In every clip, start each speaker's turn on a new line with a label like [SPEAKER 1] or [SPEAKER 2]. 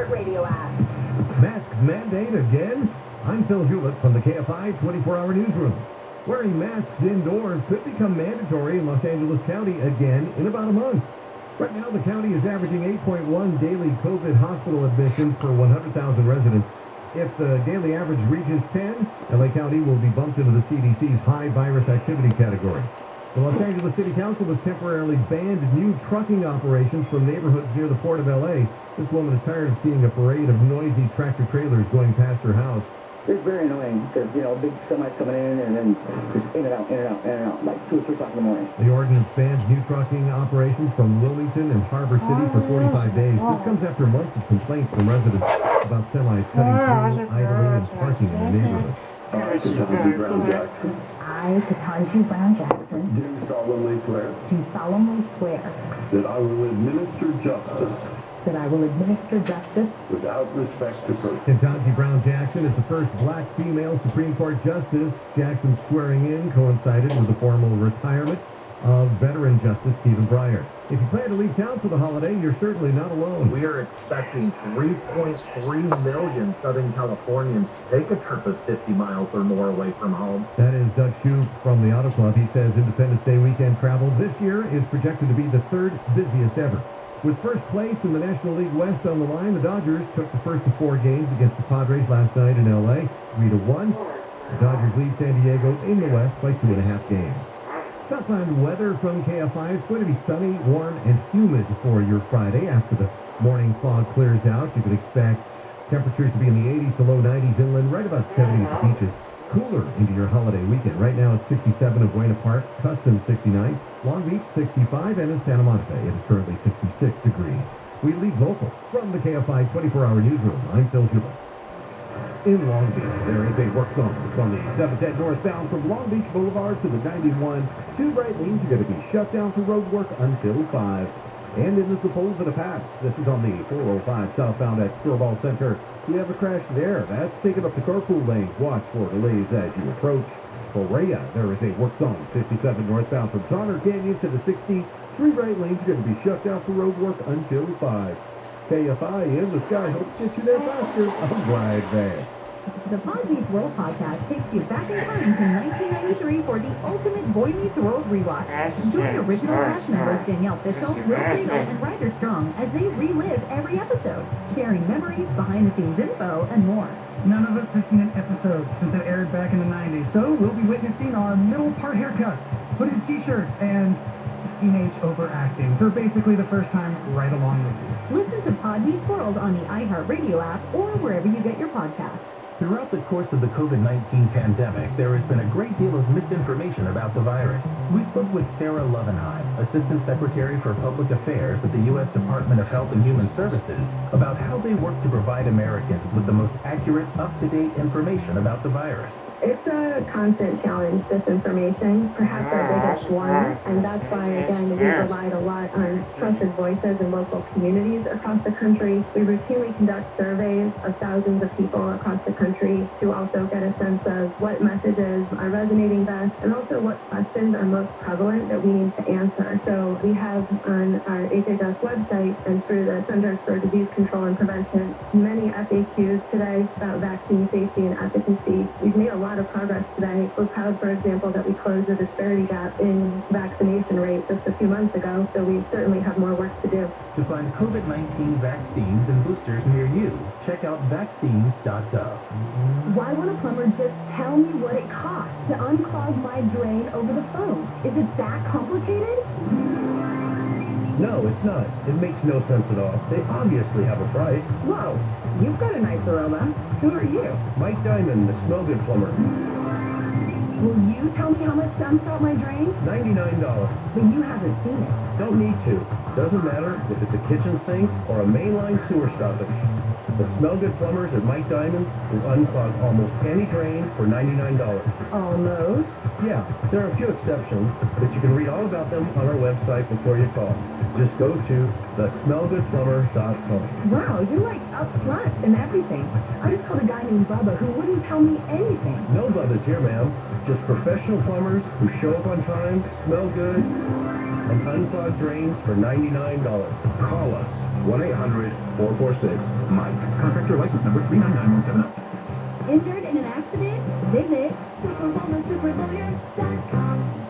[SPEAKER 1] iHeartRadio app.
[SPEAKER 2] Mask mandate again? I'm Phil Hewlett from the KFI 24-hour newsroom. Wearing masks indoors could become mandatory in Los Angeles County again in about a month. Right now, the county is averaging 8.1 daily COVID hospital admissions per 100,000 residents. If the daily average reaches 10, LA County will be bumped into the CDC's high virus activity category. The Los Angeles City Council has temporarily banned new trucking operations from neighborhoods near the Port of LA. This woman is tired of seeing a parade of noisy tractor-trailers going past her house.
[SPEAKER 3] It's very annoying because, big semis coming in and then just in and out, like 2 or 3 o'clock in the morning.
[SPEAKER 2] The ordinance bans new trucking operations from Wilmington and Harbor City for 45 days. This comes after months of complaints from residents about semis cutting through, idling, and parking in the neighborhood.
[SPEAKER 4] I, Ketanji Brown Jackson.
[SPEAKER 1] I, Ketanji Brown Jackson.
[SPEAKER 4] Do solemnly swear.
[SPEAKER 1] Do solemnly swear.
[SPEAKER 4] That I will administer justice.
[SPEAKER 1] That I will administer justice.
[SPEAKER 4] Without respect to person.
[SPEAKER 2] Ketanji Brown Jackson is the first black female Supreme Court justice. Jackson's swearing in coincided with the formal retirement of veteran Justice Stephen Breyer. If you plan to leave town for the holiday, you're certainly not alone.
[SPEAKER 5] We are expecting 3.3 million Southern Californians to take a trip of 50 miles or more away from home.
[SPEAKER 2] That is Doug Shue from the Auto Club. He says Independence Day weekend travel this year is projected to be the 3rd busiest ever. With first place in the National League West on the line, the Dodgers took the first of 4 games against the Padres last night in L.A., 3-1. The Dodgers lead San Diego in the West by 2.5 games. Southland weather from KFI. It's going to be sunny, warm, and humid for your Friday. After the morning fog clears out, you can expect temperatures to be in the 80s to low 90s inland, right about 70 at the beaches. Cooler into your holiday weekend. Right now it's 67 in Buena Park, Tustin 69, Long Beach 65, and in Santa Monica it is currently 66 degrees. We lead local from the KFI 24-hour newsroom. I'm Phil Hewlett. In Long Beach, there is a work zone. It's on the 710 northbound from Long Beach Boulevard to the 91. 2 right lanes are going to be shut down for road work until 5. And in the Sepulveda Pass, this is on the 405 southbound at Furball Center. We have a crash there. That's taken up the carpool lanes. Watch for delays as you approach. For Rhea, there is a work zone. 57 northbound from Donner Canyon to the 60. 3 right lanes are going to be shut down for road work until 5. KFI in the sky hopes to get you there faster. I'm Brian Van.
[SPEAKER 1] The Pod Meets World podcast takes you back in time to 1993 for the ultimate Boy Meets World rewatch. Join original cast members Danielle Fishel, Will Friedle, and Ryder Strong as they relive every episode, sharing memories, behind-the-scenes info, and more.
[SPEAKER 6] None of us have seen an episode since it aired back in the 90s, so we'll be witnessing our middle part haircuts, hooded t-shirts, and teenage overacting for basically the first time right along with you.
[SPEAKER 1] Listen to Pod Meets World on the iHeartRadio app or wherever you get your podcasts.
[SPEAKER 7] Throughout the course of the COVID-19 pandemic, there has been a great deal of misinformation about the virus. We spoke with Sarah Lovenheim, Assistant Secretary for Public Affairs at the U.S. Department of Health and Human Services, about how they work to provide Americans with the most accurate, up-to-date information about the virus.
[SPEAKER 8] It's a constant challenge, this information, perhaps our biggest one, and that's why, again, we relied a lot on trusted voices in local communities across the country. We routinely conduct surveys of thousands of people across the country to also get a sense of what messages are resonating best and also what questions are most prevalent that we need to answer. So we have on our HHS website and through the Centers for Disease Control and Prevention many FAQs today about vaccine safety and efficacy. We've made a lot of progress today. We're proud, for example, that we closed the disparity gap in vaccination rate just a few months ago, so we certainly have more work to do.
[SPEAKER 7] To find COVID-19 vaccines and boosters near you, check out vaccines.gov.
[SPEAKER 1] Why won't a plumber just tell me what it costs to unclog my drain over the phone? Is it that complicated?
[SPEAKER 2] No, it's not. It makes no sense at all. They obviously have a price.
[SPEAKER 1] Whoa, you've got a nice aroma. Who are you?
[SPEAKER 2] Mike Diamond, the Smell Good Plumber.
[SPEAKER 1] Will you tell me how much to unclog my drain?
[SPEAKER 2] $99.
[SPEAKER 1] But you haven't seen it.
[SPEAKER 2] Don't need to. Doesn't matter if it's a kitchen sink or a mainline sewer stoppage. The Smell Good Plumbers at Mike Diamond will unclog almost any drain for $99.
[SPEAKER 1] Almost?
[SPEAKER 2] Yeah, there are a few exceptions, but you can read all about them on our website before you call. Just go to thesmellgoodplumber.com.
[SPEAKER 1] Wow, you're like up front and everything. I just called a guy named Bubba who wouldn't tell me anything.
[SPEAKER 2] No Bubba's here, ma'am. Just professional plumbers who show up on time, smell good, and unclogged drains for $99. Call us, 1-800-446-MIKE.
[SPEAKER 6] Contractor license number 399170.
[SPEAKER 1] Injured in an accident? Visit SuperLawyer.com.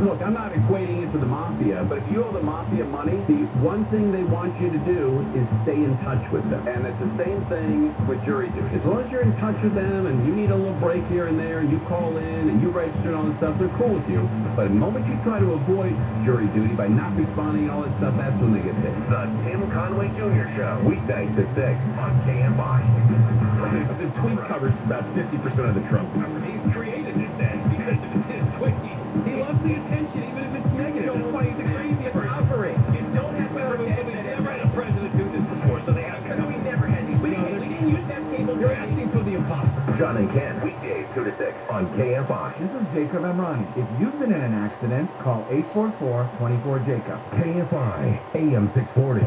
[SPEAKER 2] Look, I'm not equating it to the mafia, but if you owe the mafia money, the one thing they want you to do is stay in touch with them. And it's the same thing with jury duty. As long as you're in touch with them and you need a little break here and there, and you call in and you register and all this stuff, they're cool with you. But the moment you try to avoid jury duty by not responding and all that stuff, that's when they get paid.
[SPEAKER 7] The Tim Conway Jr. Show, weeknights at 6 on KFI.
[SPEAKER 2] The tweet covers about 50% of the Trump numbers.
[SPEAKER 7] He's created this edge because of his tweets.
[SPEAKER 2] He loves the attention, even if it's negative. It's funny, he's a crazy operate.
[SPEAKER 7] You don't have to pretend that never had a president do this before, so they have to. We never had these. We didn't use that cable.
[SPEAKER 2] You're asking for the impossible.
[SPEAKER 7] John and Ken, weekdays 2 to 6 on KFI.
[SPEAKER 9] This is Jacob Emrani. If you've been in an accident, call 844-24-JACOB.
[SPEAKER 2] KFI, AM 640.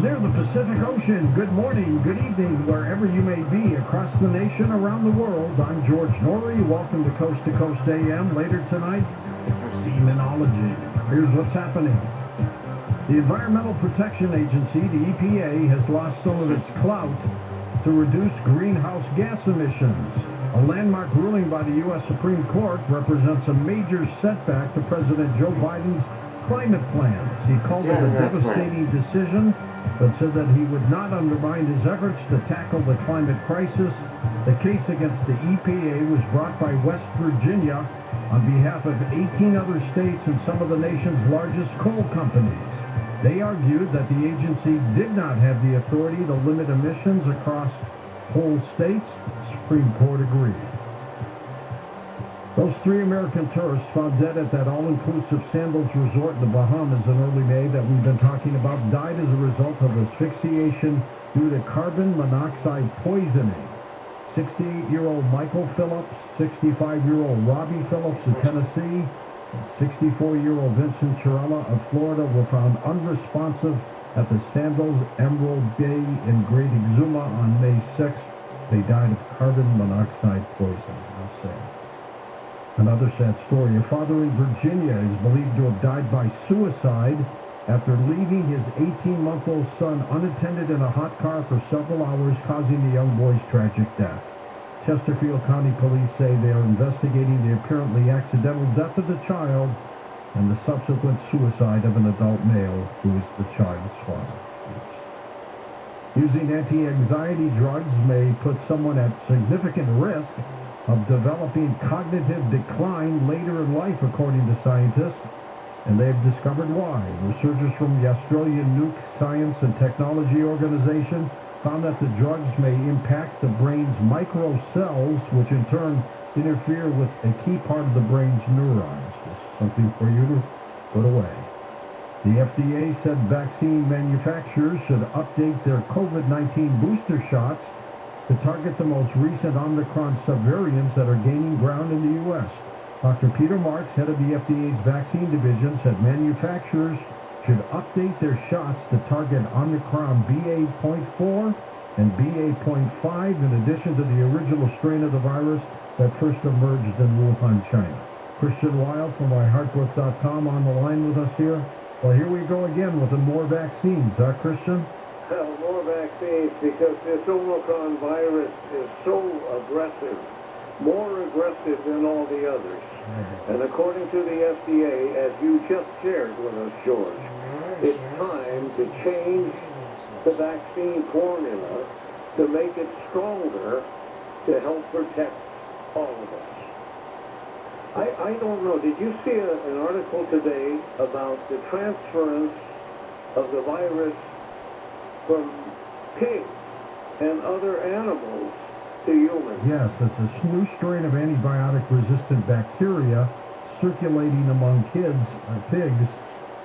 [SPEAKER 2] Near the Pacific Ocean, good morning, good evening, wherever you may be across the nation, around the world. I'm George Norrie. Welcome to Coast AM. Later tonight, Semenology. Here's what's happening. The Environmental Protection Agency, the EPA, has lost some of its clout to reduce greenhouse gas emissions. A landmark ruling by the U.S. Supreme Court represents a major setback to President Joe Biden's climate plans. He called it a devastating decision, but said that he would not undermine his efforts to tackle the climate crisis. The case against the EPA was brought by West Virginia on behalf of 18 other states and some of the nation's largest coal companies. They argued that the agency did not have the authority to limit emissions across whole states. The Supreme Court agreed. Those 3 American tourists found dead at that all-inclusive Sandals resort in the Bahamas in early May that we've been talking about died as a result of asphyxiation due to carbon monoxide poisoning. 68-year-old Michael Phillips, 65-year-old Robbie Phillips of Tennessee, and 64-year-old Vincent Chirella of Florida were found unresponsive at the Sandals Emerald Bay in Great Exuma on May 6th. They died of carbon monoxide poisoning. How sad. Another sad story. A father in Virginia is believed to have died by suicide after leaving his 18-month-old son unattended in a hot car for several hours, causing the young boy's tragic death. Chesterfield County Police say they are investigating the apparently accidental death of the child and the subsequent suicide of an adult male who is the child's father. Using anti-anxiety drugs may put someone at significant risk of developing cognitive decline later in life, according to scientists, and they have discovered why. Researchers from the Australian Nuke Science and Technology Organization found that the drugs may impact the brain's microcells, which in turn interfere with a key part of the brain's neurons. This is something for you to put away. The FDA said vaccine manufacturers should update their COVID-19 booster shots to target the most recent Omicron subvariants that are gaining ground in the U.S. Dr. Peter Marks, head of the FDA's vaccine division, said manufacturers should update their shots to target Omicron BA.4 and BA.5 in addition to the original strain of the virus that first emerged in Wuhan, China. Christian Weil from iHeartBook.com on the line with us here. Well, here we go again with the more vaccines, huh, Christian?
[SPEAKER 10] More vaccines because this Omicron virus is so aggressive, more aggressive than all the others. And according to the FDA, as you just shared with us, George, it's time to change the vaccine formula to make it stronger to help protect all of us. I don't know. Did you see an article today about the transference of the virus from pigs and other animals to humans.
[SPEAKER 2] Yes, it's a new strain of antibiotic-resistant bacteria circulating among pigs,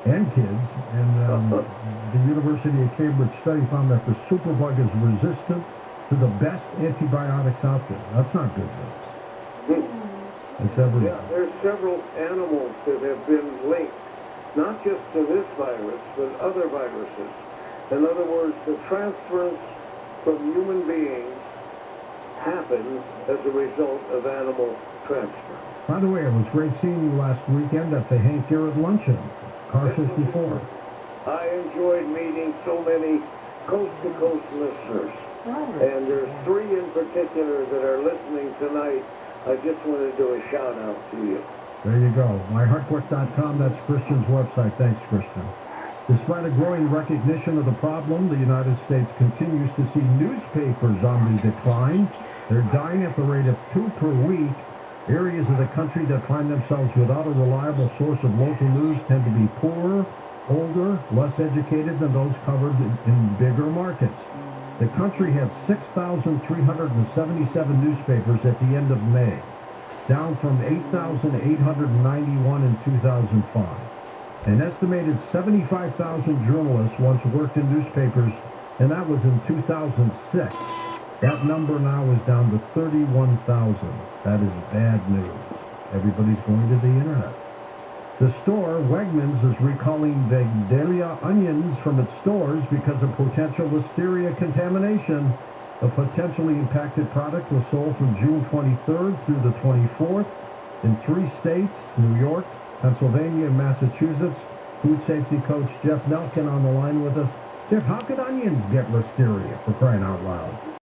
[SPEAKER 2] and kids. And the University of Cambridge study found that the superbug is resistant to the best antibiotics out there. That's not good news. It's everywhere.
[SPEAKER 10] Yeah, there's several animals that have been linked, not just to this virus, but other viruses. In other words, the transference from human beings happens as a result of animal transfer.
[SPEAKER 2] By the way, it was great seeing you last weekend at the Hank Garrett Luncheon, Car 54.
[SPEAKER 10] I enjoyed meeting so many coast-to-coast listeners. And there's three in particular that are listening tonight. I just want to do a shout-out to you.
[SPEAKER 2] There you go. MyHeartQuest.com, that's Christian's website. Thanks, Christian. Despite a growing recognition of the problem, the United States continues to see newspapers on the decline. They're dying at the rate of 2 per week. Areas of the country that find themselves without a reliable source of local news tend to be poorer, older, less educated than those covered in bigger markets. The country had 6,377 newspapers at the end of May, down from 8,891 in 2005. An estimated 75,000 journalists once worked in newspapers, and that was in 2006. That number now is down to 31,000. That is bad news. Everybody's going to the internet. The store, Wegmans, is recalling Vigdalia onions from its stores because of potential listeria contamination. The potentially impacted product was sold from June 23rd through the 24th in 3 states, New York, Pennsylvania, and Massachusetts. Food safety coach Jeff Nelkin on the line with us. Jeff, how could onions get listeria, for crying out loud?